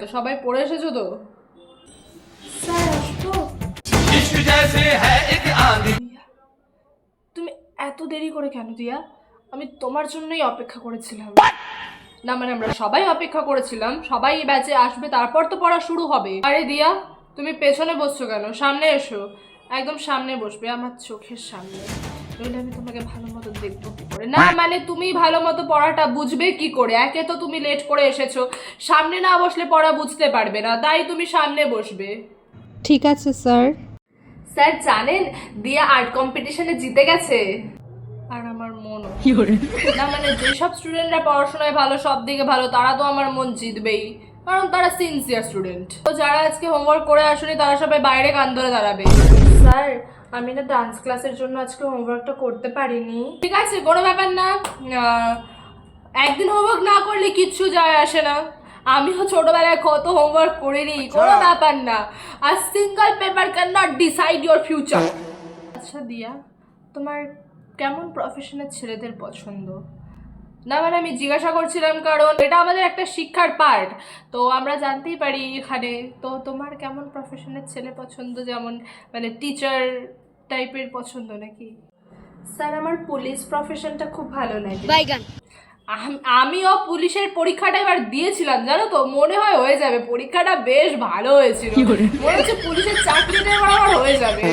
তো সবাই পড়ে এসেছো তো? স্যার আসবো? তুমি এত দেরি করে কেন দিয়া? আমি তোমার জন্যই অপেক্ষা করেছিলাম। না মানে আমরা সবাই অপেক্ষা করেছিলাম, সবাই ব্যাচে আসবে, তারপর তো পড়া শুরু হবে। আরে দিয়া, তুমি পেছনে বসছো কেন? সামনে এসো, একদম সামনে বসবে, আমার চোখের সামনে, নইলে আমি তোমাকে ভালো মতো দেখবো কি করে? না মানে তুমি ভালো মতো পড়াটা বুঝবে কি করে? একে তো তুমি লেট করে এসেছো, সামনে না বসলে পড়া বুঝতে পারবে না, তাই তুমি সামনে বসবে। ঠিক আছে স্যার। স্যার জানেন, দিয়া আর্ট কম্পিটিশনে জিতে গেছে। আর আমার মনও না মানে যেসব স্টুডেন্টরা পড়াশোনায় ভালো, সব দিকে ভালো, তারা তো আমার মন জিতবেই, কারণ তারা সিনসিয়ার স্টুডেন্ট। তো যারা আজকে হোমওয়ার্ক করে আসেনি তারা সবাই বাইরে কান ধরে দাঁড়াবে। স্যার আমি না ডান্স ক্লাসের জন্য আজকে হোমওয়ার্কটা করতে পারিনি। ঠিক আছে, কোনো ব্যাপার না, একদিন হোমওয়ার্ক না করলে কিচ্ছু যায় আসে না। আমিও ছোটবেলায় কত হোমওয়ার্ক করিনি, কোনো ব্যাপার না। আর single paper can not decide your future. আচ্ছা দিয়া, তোমার কেমন প্রফেশনের ছেলেদের পছন্দ? না মানে আমি জিজ্ঞাসা করছিলাম কারণ এটা আমাদের একটা শিক্ষার পার্ট, তো আমরা জানতেই পারি এখানে। তো তোমার কেমন প্রফেশনের ছেলে পছন্দ, যেমন মানে টিচার টাইপের পছন্দ নাকি? স্যার আমার পুলিশ প্রফেশনটা খুব ভালো লাগে। আমিও পুলিশের পরীক্ষাটা এবার দিয়েছিলাম, জানো তো, মনে হয় হয়ে যাবে, পরীক্ষাটা বেশ ভালো হয়েছিল, মনে হচ্ছে পুলিশের চাকরিটা এবার আমার হয়ে যাবে।